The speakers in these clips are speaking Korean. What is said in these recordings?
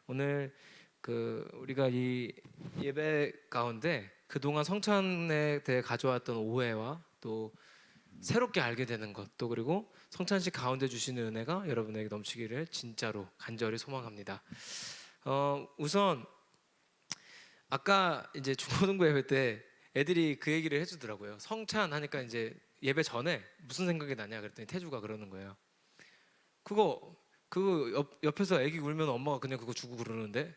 오늘 우리가 이 예배 가운데 그동안 성찬에 대해 가져왔던 오해와 또 새롭게 알게 되는 것, 또 그리고 성찬식 가운데 주시는 은혜가 여러분에게 넘치기를 진짜로 간절히 소망합니다. 우선 아까 이제 중고등부 예배 때 애들이 그 얘기를 해주더라고요. 성찬 하니까 이제 예배 전에 무슨 생각이 나냐 그랬더니 태주가 그러는 거예요. 그거 옆에서 애기 울면 엄마가 그냥 그거 주고 그러는데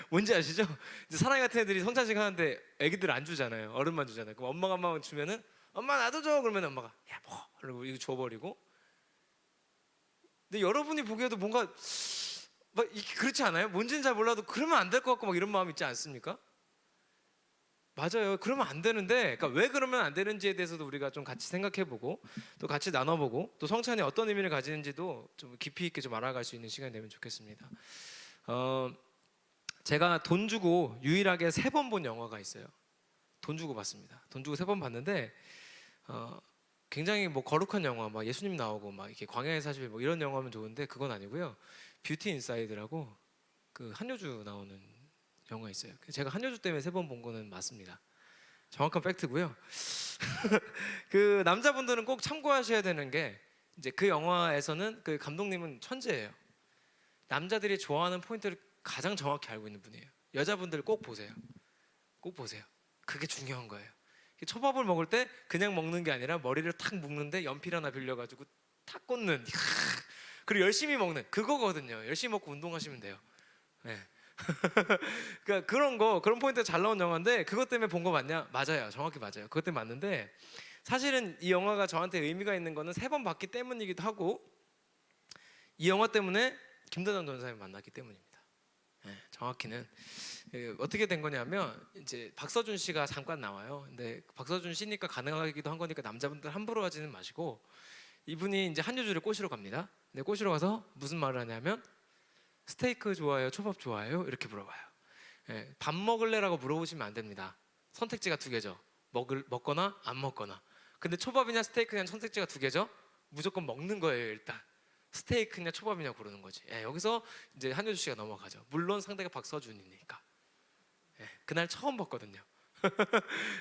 뭔지 아시죠? 이제 사랑이 같은 애들이 성찬식 하는데 애기들 안 주잖아요. 어른만 주잖아요. 그럼 엄마만 주면은 엄마 나도 줘 그러면 엄마가 야 뭐 그리고 이거 줘버리고. 근데 여러분이 보기에도 뭔가 막 그렇지 않아요? 뭔지는 잘 몰라도 그러면 안 될 것 같고 막 이런 마음 있지 않습니까? 맞아요. 그러면 안 되는데, 그러니까 왜 그러면 안 되는지에 대해서도 우리가 좀 같이 생각해보고 또 같이 나눠보고 또 성찬이 어떤 의미를 가지는지도 좀 깊이 있게 좀 알아갈 수 있는 시간이 되면 좋겠습니다. 제가 돈 주고 유일하게 3번 본 영화가 있어요. 돈 주고 봤습니다. 돈 주고 3번 봤는데 굉장히 뭐 거룩한 영화, 막 예수님 나오고 막 이렇게 광야의 40일 뭐 이런 영화면 좋은데 그건 아니고요. 뷰티 인사이드라고 그 한효주 나오는 영화 있어요. 제가 한효주 때문에 3번 본 거는 맞습니다. 정확한 팩트고요. 그 남자분들은 꼭 참고하셔야 되는 게 이제 그 영화에서는 그 감독님은 천재예요. 남자들이 좋아하는 포인트를 가장 정확히 알고 있는 분이에요. 여자분들 꼭 보세요. 꼭 보세요. 그게 중요한 거예요. 초밥을 먹을 때 그냥 먹는 게 아니라 머리를 탁 묶는데 연필 하나 빌려가지고 탁 꽂는 그리고 열심히 먹는 그거거든요. 열심히 먹고 운동하시면 돼요. 네. 그러니까 그런 포인트가 잘 나온 영화인데 그것 때문에 본 거 맞냐? 맞아요. 정확히 맞아요. 그것 때문에 맞는데 사실은 이 영화가 저한테 의미가 있는 거는 3번 봤기 때문이기도 하고 이 영화 때문에 김다정 전사님 만났기 때문입니다. 네, 정확히는 어떻게 된 거냐면 이제 박서준 씨가 잠깐 나와요. 근데 박서준 씨니까 가능하기도 한 거니까 남자분들 함부로 하지는 마시고 이분이 이제 한효주를 꼬시러 갑니다. 근데 꼬시러 가서 무슨 말을 하냐면 스테이크 좋아해요? 초밥 좋아해요? 이렇게 물어봐요. 예, 밥 먹을래라고 물어보시면 안 됩니다. 선택지가 2개죠. 먹거나 안 먹거나. 근데 초밥이냐 스테이크냐 선택지가 2개죠. 무조건 먹는 거예요. 일단 스테이크냐 초밥이냐 고르는 거지. 예, 여기서 이제 한효주 씨가 넘어가죠. 물론 상대가 박서준이니까. 예, 그날 처음 봤거든요.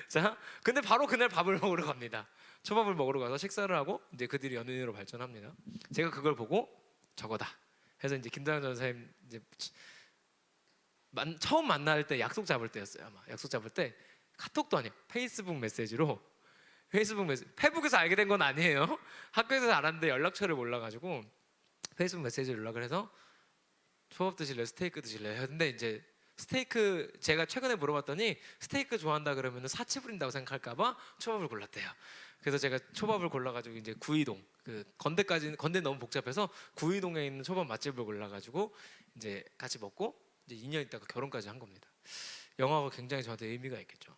자, 근데 바로 그날 밥을 먹으러 갑니다. 초밥을 먹으러 가서 식사를 하고 이제 그들이 연인으로 발전합니다. 제가 그걸 보고 저거다 해서 이제 김다현 전사님 이제 처음 만날 때 약속 잡을 때였어요. 아마 약속 잡을 때 카톡도 아니에요. 페이스북 메시지로 페북에서 알게 된 건 아니에요. 학교에서 알았는데 연락처를 몰라가지고 페이스북 메시지로 연락을 해서 초밥 드실래요? 스테이크 드실래요? 근데 이제 스테이크 제가 최근에 물어봤더니 스테이크 좋아한다 그러면 사치 부린다고 생각할까봐 초밥을 골랐대요. 그래서 제가 초밥을 골라가지고 이제 구이동 그 건대 너무 복잡해서 구이동에 있는 초밥 맛집을 골라가지고 이제 같이 먹고 이제 2년 있다가 결혼까지 한 겁니다. 영화가 굉장히 저한테 의미가 있겠죠.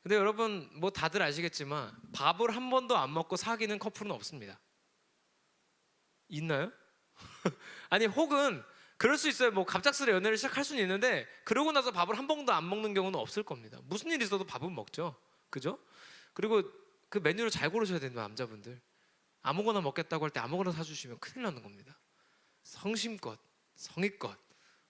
근데 여러분 뭐 다들 아시겠지만 밥을 한 번도 안 먹고 사귀는 커플은 없습니다. 있나요? 아니 혹은 그럴 수 있어요. 뭐 갑작스레 연애를 시작할 수는 있는데 그러고 나서 밥을 한 번도 안 먹는 경우는 없을 겁니다. 무슨 일이 있어도 밥은 먹죠. 그죠? 그리고 그 메뉴를 잘 고르셔야 됩니다. 남자분들 아무거나 먹겠다고 할 때 아무거나 사주시면 큰일 나는 겁니다. 성심껏 성의껏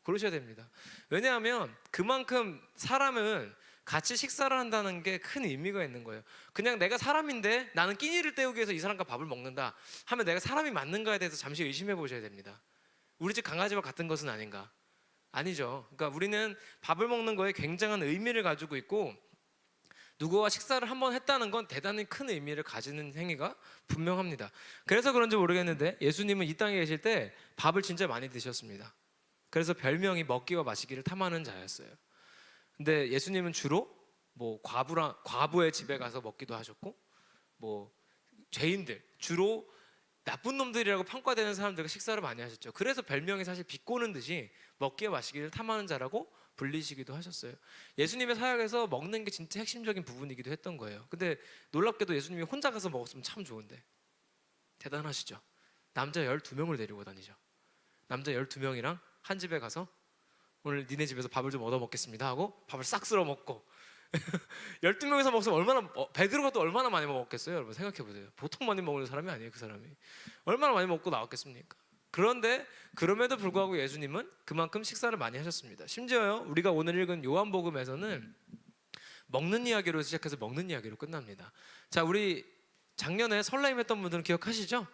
고르셔야 됩니다. 왜냐하면 그만큼 사람은 같이 식사를 한다는 게 큰 의미가 있는 거예요. 그냥 내가 사람인데 나는 끼니를 때우기 위해서 이 사람과 밥을 먹는다 하면 내가 사람이 맞는가에 대해서 잠시 의심해 보셔야 됩니다. 우리 집 강아지와 같은 것은 아닌가? 아니죠. 그러니까 우리는 밥을 먹는 거에 굉장한 의미를 가지고 있고 누구와 식사를 한번 했다는 건 대단히 큰 의미를 가지는 행위가 분명합니다. 그래서 그런지 모르겠는데 예수님은 이 땅에 계실 때 밥을 진짜 많이 드셨습니다. 그래서 별명이 먹기와 마시기를 탐하는 자였어요. 근데 예수님은 주로 뭐 과부의 집에 가서 먹기도 하셨고 뭐 죄인들 주로 나쁜 놈들이라고 평가되는 사람들과 식사를 많이 하셨죠. 그래서 별명이 사실 비꼬는 듯이 먹기와 마시기를 탐하는 자라고 불리시기도 하셨어요. 예수님의 사역에서 먹는 게 진짜 핵심적인 부분이기도 했던 거예요. 근데 놀랍게도 예수님이 혼자 가서 먹었으면 참 좋은데 대단하시죠. 남자 12명을 데리고 다니죠. 남자 12명이랑 한 집에 가서 오늘 니네 집에서 밥을 좀 얻어 먹겠습니다 하고 밥을 싹 쓸어 먹고 12명이서 먹으면 얼마나 베드로가 또 얼마나 많이 먹었겠어요. 여러분 생각해 보세요. 보통 많이 먹는 사람이 아니에요. 그 사람이 얼마나 많이 먹고 나왔겠습니까? 그런데 그럼에도 불구하고 예수님은 그만큼 식사를 많이 하셨습니다. 심지어요, 우리가 오늘 읽은 요한복음에서는 먹는 이야기로 시작해서 먹는 이야기로 끝납니다. 자, 우리 작년에 설레임했던 분들은 기억하시죠?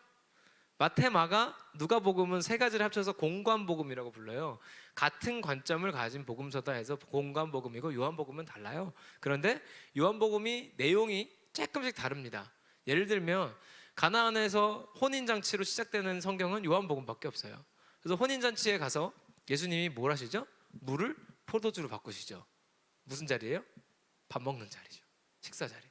마태, 마가, 누가복음은 세 가지를 합쳐서 공관복음이라고 불러요. 같은 관점을 가진 복음서다 해서 공관복음이고, 요한복음은 달라요. 그런데 요한복음이 내용이 조금씩 다릅니다. 예를 들면 가나안에서 혼인잔치로 시작되는 성경은 요한복음밖에 없어요. 그래서 혼인잔치에 가서 예수님이 뭘 하시죠? 물을 포도주로 바꾸시죠. 무슨 자리예요? 밥 먹는 자리죠. 식사 자리.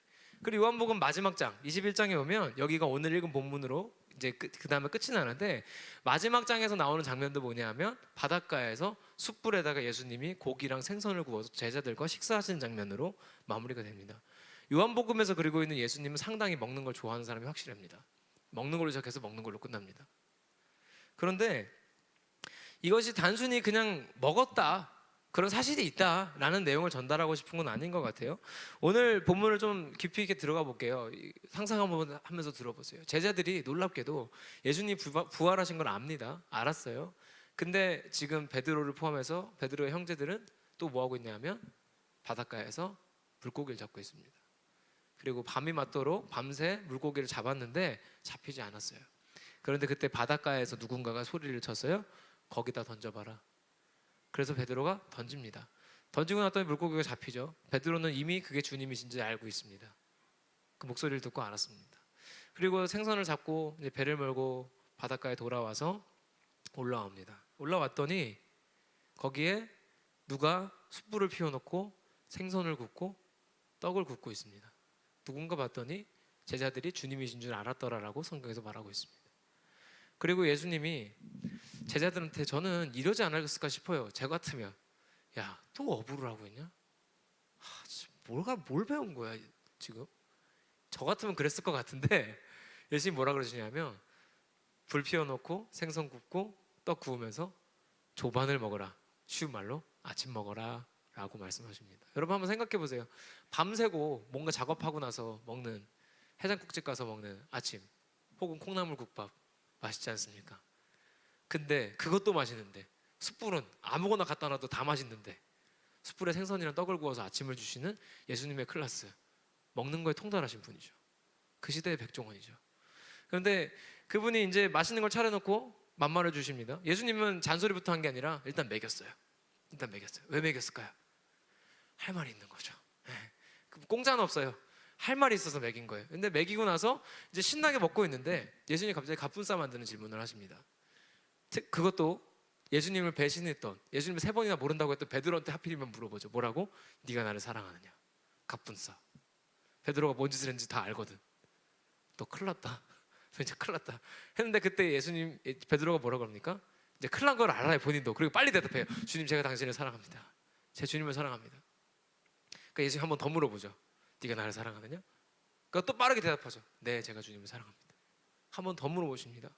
그리고 요한복음 마지막 장 21장에 오면, 여기가 오늘 읽은 본문으로 이제 그 다음에 끝이 나는데, 마지막 장에서 나오는 장면도 뭐냐 하면 바닷가에서 숯불에다가 예수님이 고기랑 생선을 구워서 제자들과 식사하시는 장면으로 마무리가 됩니다. 요한복음에서 그리고 있는 예수님은 상당히 먹는 걸 좋아하는 사람이 확실합니다. 먹는 걸로 시작해서 먹는 걸로 끝납니다. 그런데 이것이 단순히 그냥 먹었다, 그런 사실이 있다라는 내용을 전달하고 싶은 건 아닌 것 같아요. 오늘 본문을 좀 깊이 있게 들어가 볼게요. 상상 한번 하면서 들어보세요. 제자들이 놀랍게도 예수님이 부활하신 걸 압니다. 알았어요. 근데 지금 베드로를 포함해서 베드로의 형제들은 또 뭐 하고 있냐면 바닷가에서 물고기를 잡고 있습니다. 그리고 밤이 맞도록 밤새 물고기를 잡았는데 잡히지 않았어요. 그런데 그때 바닷가에서 누군가가 소리를 쳤어요. 거기다 던져봐라. 그래서 베드로가 던집니다. 던지고 났더니 물고기가 잡히죠. 베드로는 이미 그게 주님이신지 알고 있습니다. 그 목소리를 듣고 알았습니다. 그리고 생선을 잡고 이제 배를 몰고 바닷가에 돌아와서 올라옵니다. 올라왔더니 거기에 누가 숯불을 피워놓고 생선을 굽고 떡을 굽고 있습니다. 누군가 봤더니 제자들이 주님이신 줄 알았더라라고 성경에서 말하고 있습니다. 그리고 예수님이 제자들한테, 저는 이러지 않았을까 싶어요. 제 같으면, 야, 또 어부를 하고 있냐? 뭘 배운 거야 지금? 저 같으면 그랬을 것 같은데 예수님이 뭐라 그러시냐면, 불 피워놓고 생선 굽고 떡 구우면서 조반을 먹어라. 쉬운 말로 아침 먹어라 라고 말씀하십니다. 여러분 한번 생각해 보세요. 밤새고 뭔가 작업하고 나서 먹는, 해장국집 가서 먹는 아침 혹은 콩나물국밥 맛있지 않습니까? 근데 그것도 맛있는데, 숯불은 아무거나 갖다 놔도 다 맛있는데, 숯불에 생선이랑 떡을 구워서 아침을 주시는 예수님의 클래스, 먹는 거에 통달하신 분이죠. 그 시대의 백종원이죠. 그런데 그분이 이제 맛있는 걸 차려놓고 만말해 주십니다. 예수님은 잔소리부터 한 게 아니라 일단 먹였어요. 왜 먹였을까요? 할 말이 있는 거죠. 공짜는 없어요. 할 말이 있어서 먹인 거예요. 근데 먹이고 나서 이제 신나게 먹고 있는데 예수님이 갑자기 갑분싸 만드는 질문을 하십니다. 그것도 예수님을 배신했던, 예수님을 3번이나 모른다고 했던 베드로한테 하필이면 물어보죠. 뭐라고? 네가 나를 사랑하느냐? 갑분싸. 베드로가 뭔 짓을 했는지 다 알거든. 너 큰일 났다. 이제 큰일 났다 했는데, 그때 베드로가 뭐라고 합니까? 이제 큰일 난 걸 알아요, 본인도. 그리고 빨리 대답해요. 주님, 제가 당신을 사랑합니다. 제 주님을 사랑합니다. 그러니까 예수님 한 번 더 물어보죠. 네가 나를 사랑하느냐? 그러니까 또 빠르게 대답하죠. 네, 제가 주님을 사랑합니다. 한 번 더 물어보십니다.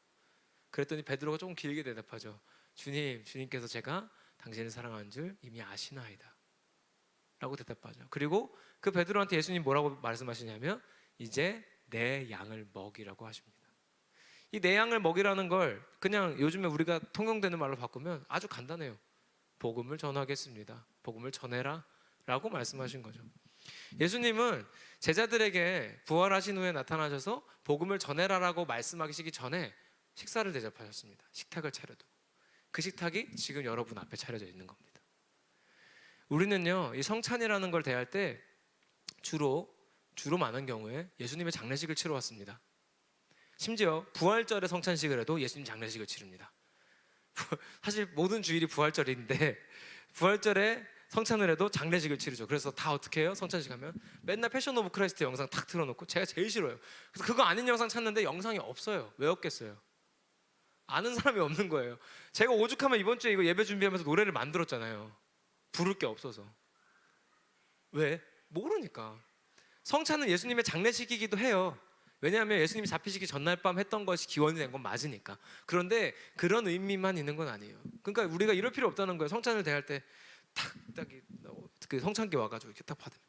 그랬더니 베드로가 조금 길게 대답하죠. 주님께서 제가 당신을 사랑하는 줄 이미 아시나이다 라고 대답하죠. 그리고 그 베드로한테 예수님 뭐라고 말씀하시냐면, 이제 내 양을 먹이라고 하십니다. 이 내 양을 먹이라는 걸 그냥 요즘에 우리가 통용되는 말로 바꾸면 아주 간단해요. 복음을 전하겠습니다. 복음을 전해라 라고 말씀하신 거죠. 예수님은 제자들에게 부활하신 후에 나타나셔서 복음을 전해라라고 말씀하시기 전에 식사를 대접하셨습니다. 식탁을 차려두고. 그 식탁이 지금 여러분 앞에 차려져 있는 겁니다. 우리는요, 이 성찬이라는 걸 대할 때 주로 많은 경우에 예수님의 장례식을 치러 왔습니다. 심지어 부활절에 성찬식을 해도 예수님 장례식을 치릅니다. 사실 모든 주일이 부활절인데 부활절에 성찬을 해도 장례식을 치르죠. 그래서 다 어떻게 해요? 성찬식 하면 맨날 패션 오브 크라이스트 영상 탁 틀어놓고, 제가 제일 싫어요. 그래서 그거 아닌 영상 찾는데 영상이 없어요. 왜 없겠어요? 아는 사람이 없는 거예요. 제가 오죽하면 이번 주에 이거 예배 준비하면서 노래를 만들었잖아요. 부를 게 없어서. 왜? 모르니까. 성찬은 예수님의 장례식이기도 해요. 왜냐하면 예수님이 잡히시기 전날 밤 했던 것이 기원이 된 건 맞으니까. 그런데 그런 의미만 있는 건 아니에요. 그러니까 우리가 이럴 필요 없다는 거예요. 성찬을 대할 때 딱 그 성찬기 와가지고 이렇게 딱 받으면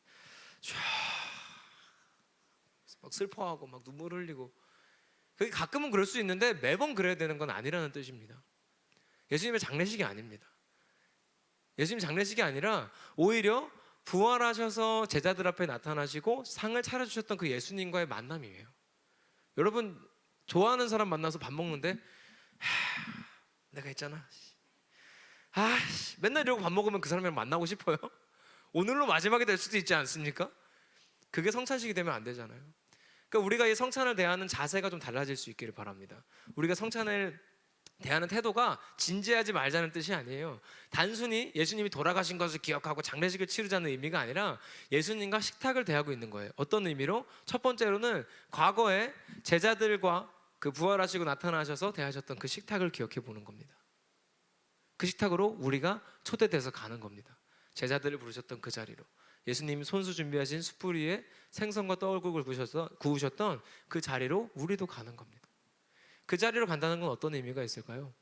막 슬퍼하고 막 눈물 흘리고, 그게 가끔은 그럴 수 있는데 매번 그래야 되는 건 아니라는 뜻입니다. 예수님의 장례식이 아닙니다. 예수님 장례식이 아니라 오히려 부활하셔서 제자들 앞에 나타나시고 상을 차려주셨던 그 예수님과의 만남이에요. 여러분 좋아하는 사람 만나서 밥 먹는데 내가 있잖아 맨날 이러고 밥 먹으면 그 사람이랑 만나고 싶어요? 오늘로 마지막이 될 수도 있지 않습니까? 그게 성찬식이 되면 안 되잖아요. 그러니까 우리가 이 성찬을 대하는 자세가 좀 달라질 수 있기를 바랍니다. 우리가 성찬을 대하는 태도가 진지하지 말자는 뜻이 아니에요. 단순히 예수님이 돌아가신 것을 기억하고 장례식을 치르자는 의미가 아니라 예수님과 식탁을 대하고 있는 거예요. 어떤 의미로? 첫 번째로는 과거에 제자들과 그 부활하시고 나타나셔서 대하셨던 그 식탁을 기억해 보는 겁니다. 그 식탁으로 우리가 초대돼서 가는 겁니다. 제자들을 부르셨던 그 자리로 예수님이 손수 준비하신 숯불 위에 생선과 떡국을 구우셨던 그 자리로 우리도 가는 겁니다. 그 자리로 간다는 건 어떤 의미가 있을까요?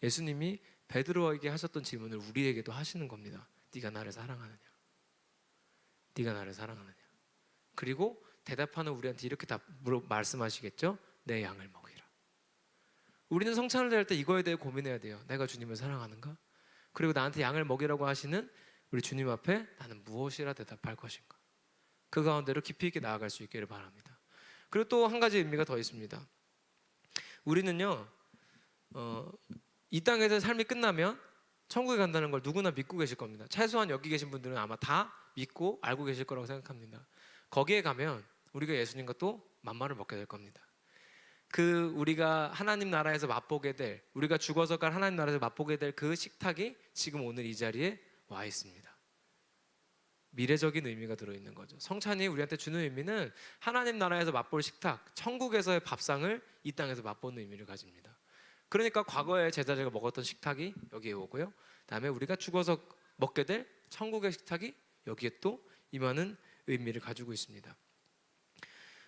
예수님이 베드로에게 하셨던 질문을 우리에게도 하시는 겁니다. 네가 나를 사랑하느냐? 네가 나를 사랑하느냐? 그리고 대답하는 우리한테 이렇게 말씀하시겠죠? 내 양을 먹이라. 우리는 성찬을 대할 때 이거에 대해 고민해야 돼요. 내가 주님을 사랑하는가? 그리고 나한테 양을 먹이라고 하시는 우리 주님 앞에 나는 무엇이라 대답할 것인가? 그 가운데로 깊이 있게 나아갈 수 있기를 바랍니다. 그리고 또 한 가지 의미가 더 있습니다. 우리는요 이 땅에서 삶이 끝나면 천국에 간다는 걸 누구나 믿고 계실 겁니다. 최소한 여기 계신 분들은 아마 다 믿고 알고 계실 거라고 생각합니다. 거기에 가면 우리가 예수님과 또 만나를 먹게 될 겁니다. 그 우리가 하나님 나라에서 맛보게 될, 우리가 죽어서 갈 하나님 나라에서 맛보게 될 그 식탁이 지금 오늘 이 자리에 와 있습니다. 미래적인 의미가 들어있는 거죠. 성찬이 우리한테 주는 의미는 하나님 나라에서 맛볼 식탁, 천국에서의 밥상을 이 땅에서 맛보는 의미를 가집니다. 그러니까 과거에 제자들과 먹었던 식탁이 여기에 오고요, 다음에 우리가 죽어서 먹게 될 천국의 식탁이 여기에 또 임하는 의미를 가지고 있습니다.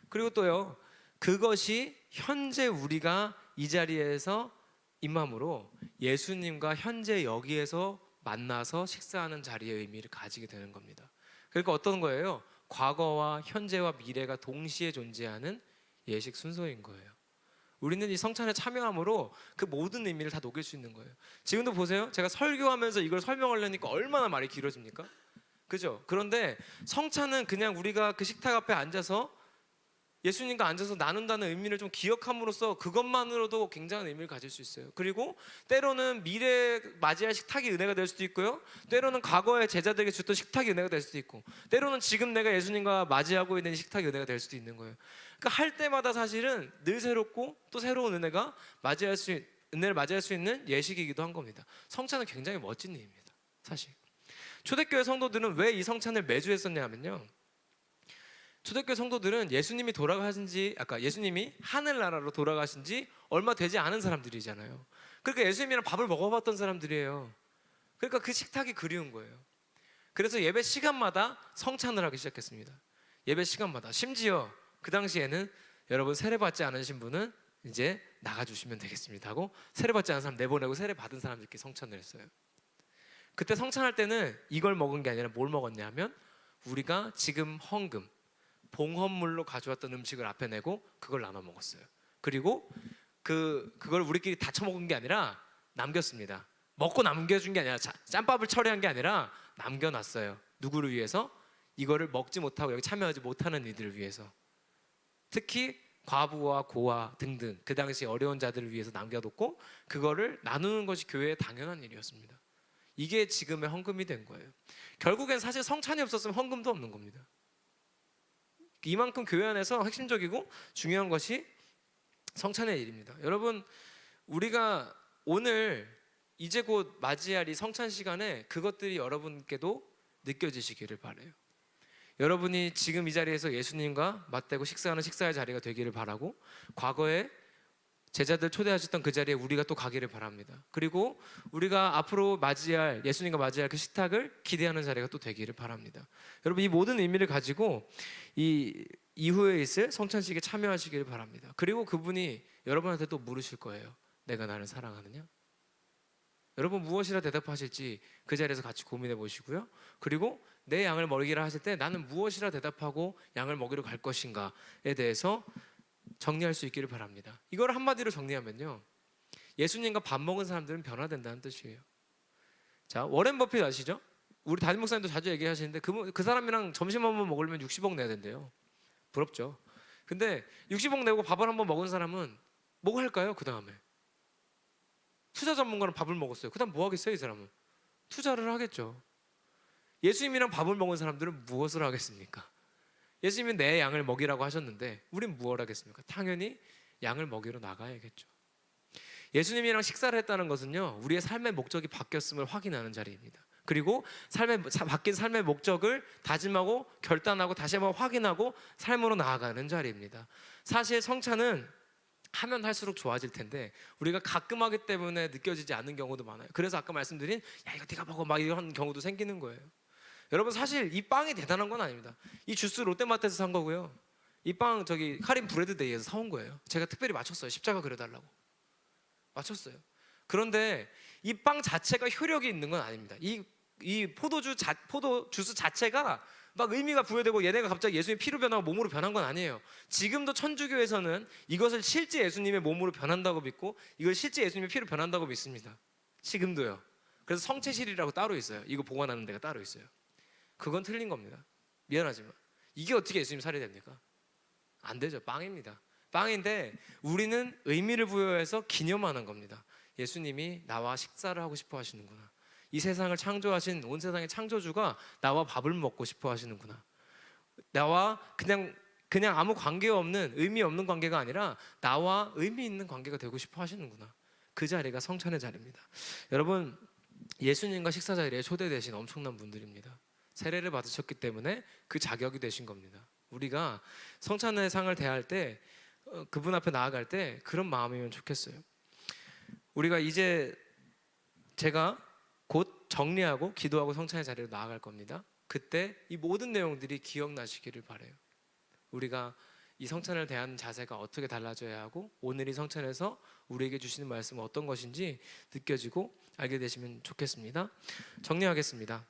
그리고 또요, 그것이 현재 우리가 이 자리에서 임함으로 예수님과 현재 여기에서 만나서 식사하는 자리의 의미를 가지게 되는 겁니다. 그러니까 어떤 거예요? 과거와 현재와 미래가 동시에 존재하는 예식 순서인 거예요. 우리는 이 성찬에 참여함으로 그 모든 의미를 다 녹일 수 있는 거예요. 지금도 보세요. 제가 설교하면서 이걸 설명하려니까 얼마나 말이 길어집니까? 그죠? 그런데 성찬은 그냥 우리가 그 식탁 앞에 앉아서 예수님과 앉아서 나눈다는 의미를 좀 기억함으로써 그것만으로도 굉장한 의미를 가질 수 있어요. 그리고 때로는 미래에 맞이할 식탁이 은혜가 될 수도 있고요, 때로는 과거에 제자들에게 줬던 식탁이 은혜가 될 수도 있고, 때로는 지금 내가 예수님과 맞이하고 있는 식탁이 은혜가 될 수도 있는 거예요. 그러니까 할 때마다 사실은 늘 새롭고 또 새로운 은혜를 맞이할 수 있는 예식이기도 한 겁니다. 성찬은 굉장히 멋진 일입니다. 사실 초대교회 성도들은 왜 이 성찬을 매주 했었냐면요, 초대교회 성도들은 예수님이 예수님이 하늘나라로 돌아가신 지 얼마 되지 않은 사람들이잖아요. 그러니까 예수님이랑 밥을 먹어봤던 사람들이에요. 그러니까 그 식탁이 그리운 거예요. 그래서 예배 시간마다 성찬을 하기 시작했습니다. 예배 시간마다. 심지어 그 당시에는 여러분 세례받지 않으신 분은 이제 나가주시면 되겠습니다 하고 세례받지 않은 사람 내보내고 세례받은 사람들끼리 성찬을 했어요. 그때 성찬할 때는 이걸 먹은 게 아니라 뭘 먹었냐 하면 우리가 지금 헌금, 봉헌물로 가져왔던 음식을 앞에 내고 그걸 나눠 먹었어요. 그리고 그걸 우리끼리 다 처먹은 게 아니라 남겼습니다. 먹고 남겨준 게 아니라 짬밥을 처리한 게 아니라 남겨놨어요. 누구를 위해서? 이거를 먹지 못하고 여기 참여하지 못하는 이들을 위해서. 특히 과부와 고아 등등 그 당시 어려운 자들을 위해서 남겨뒀고 그거를 나누는 것이 교회의 당연한 일이었습니다. 이게 지금의 헌금이 된 거예요. 결국엔 사실 성찬이 없었으면 헌금도 없는 겁니다. 이만큼 교회 안에서 핵심적이고 중요한 것이 성찬의 일입니다. 여러분, 우리가 오늘 이제 곧 맞이할 이 성찬 시간에 그것들이 여러분께도 느껴지시기를 바라요. 여러분이 지금 이 자리에서 예수님과 맞대고 식사하는 식사의 자리가 되기를 바라고, 과거에 제자들 초대하셨던 그 자리에 우리가 또 가기를 바랍니다. 그리고 우리가 앞으로 예수님과 맞이할 그 식탁을 기대하는 자리가 또 되기를 바랍니다. 여러분, 이 모든 의미를 가지고 이 이후에 있을 성찬식에 참여하시기를 바랍니다. 그리고 그분이 여러분한테 또 물으실 거예요. 내가 나를 사랑하느냐? 여러분 무엇이라 대답하실지 그 자리에서 같이 고민해 보시고요. 그리고 내 양을 먹이라 하실 때 나는 무엇이라 대답하고 양을 먹이러 갈 것인가에 대해서 정리할 수 있기를 바랍니다. 이걸 한마디로 정리하면요, 예수님과 밥 먹은 사람들은 변화된다는 뜻이에요. 자, 워렌 버핏 아시죠? 우리 담임 목사님도 자주 얘기하시는데 그 사람이랑 점심 한번 먹으려면 60억 내야 된대요. 부럽죠? 근데 60억 내고 밥을 한번 먹은 사람은 뭐 할까요? 그 다음에 투자 전문가랑 밥을 먹었어요. 그 다음 뭐 하겠어요? 이 사람은 투자를 하겠죠. 예수님이랑 밥을 먹은 사람들은 무엇을 하겠습니까? 예수님이 내 양을 먹이라고 하셨는데 우린 무엇을 하겠습니까? 당연히 양을 먹이러 나가야겠죠. 예수님이랑 식사를 했다는 것은요, 우리의 삶의 목적이 바뀌었음을 확인하는 자리입니다. 그리고 바뀐 삶의 목적을 다짐하고 결단하고 다시 한번 확인하고 삶으로 나아가는 자리입니다. 사실 성찬은 하면 할수록 좋아질 텐데 우리가 가끔 하기 때문에 느껴지지 않는 경우도 많아요. 그래서 아까 말씀드린 야 이거 네가 먹어 막 이런 경우도 생기는 거예요. 여러분, 사실 이 빵이 대단한 건 아닙니다. 이 주스 롯데마트에서 산 거고요, 이 빵 저기 할인 브레드데이에서 사온 거예요. 제가 특별히 맞췄어요. 십자가 그려달라고 맞췄어요. 그런데 이 빵 자체가 효력이 있는 건 아닙니다. 이 포도 주스 자체가 막 의미가 부여되고 얘네가 갑자기 예수님의 피로 변하고 몸으로 변한 건 아니에요. 지금도 천주교에서는 이것을 실제 예수님의 몸으로 변한다고 믿고 이걸 실제 예수님의 피로 변한다고 믿습니다. 지금도요. 그래서 성체실이라고 따로 있어요. 이거 보관하는 데가 따로 있어요. 그건 틀린 겁니다. 미안하지만 이게 어떻게 예수님 살이 됩니까? 안 되죠. 빵입니다. 빵인데 우리는 의미를 부여해서 기념하는 겁니다. 예수님이 나와 식사를 하고 싶어 하시는구나. 이 세상을 창조하신 온 세상의 창조주가 나와 밥을 먹고 싶어 하시는구나. 나와 그냥 아무 관계 없는 의미 없는 관계가 아니라 나와 의미 있는 관계가 되고 싶어 하시는구나. 그 자리가 성찬의 자리입니다. 여러분, 예수님과 식사 자리에 초대되신 엄청난 분들입니다. 세례를 받으셨기 때문에 그 자격이 되신 겁니다. 우리가 성찬의 상을 대할 때 그분 앞에 나아갈 때 그런 마음이면 좋겠어요. 우리가 이제 제가 곧 정리하고 기도하고 성찬의 자리로 나아갈 겁니다. 그때 이 모든 내용들이 기억나시기를 바라요. 우리가 이 성찬을 대하는 자세가 어떻게 달라져야 하고 오늘 이 성찬에서 우리에게 주시는 말씀은 어떤 것인지 느껴지고 알게 되시면 좋겠습니다. 정리하겠습니다.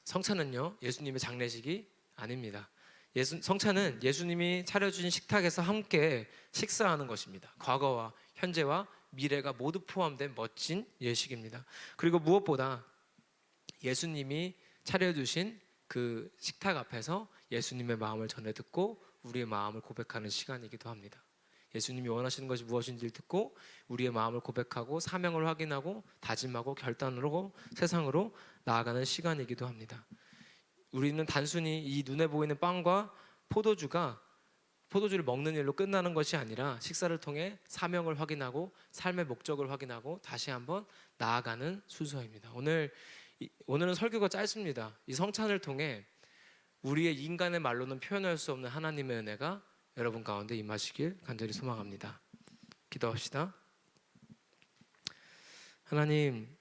성찬은요, 예수님의 장례식이 아닙니다. 성찬은 예수님이 차려주신 식탁에서 함께 식사하는 것입니다. 과거와 현재와 미래가 모두 포함된 멋진 예식입니다. 그리고 무엇보다 예수님이 차려주신 그 식탁 앞에서 예수님의 마음을 전해 듣고 우리의 마음을 고백하는 시간이기도 합니다. 예수님이 원하시는 것이 무엇인지를 듣고 우리의 마음을 고백하고 사명을 확인하고 다짐하고 결단으로 세상으로 나아가는 시간이기도 합니다. 우리는 단순히 이 눈에 보이는 빵과 포도주를 먹는 일로 끝나는 것이 아니라 식사를 통해 사명을 확인하고 삶의 목적을 확인하고 다시 한번 나아가는 순서입니다. 오늘은 설교가 짧습니다. 이 성찬을 통해 우리의 인간의 말로는 표현할 수 없는 하나님의 은혜가 여러분 가운데 임하시길 간절히 소망합니다. 기도합시다. 하나님,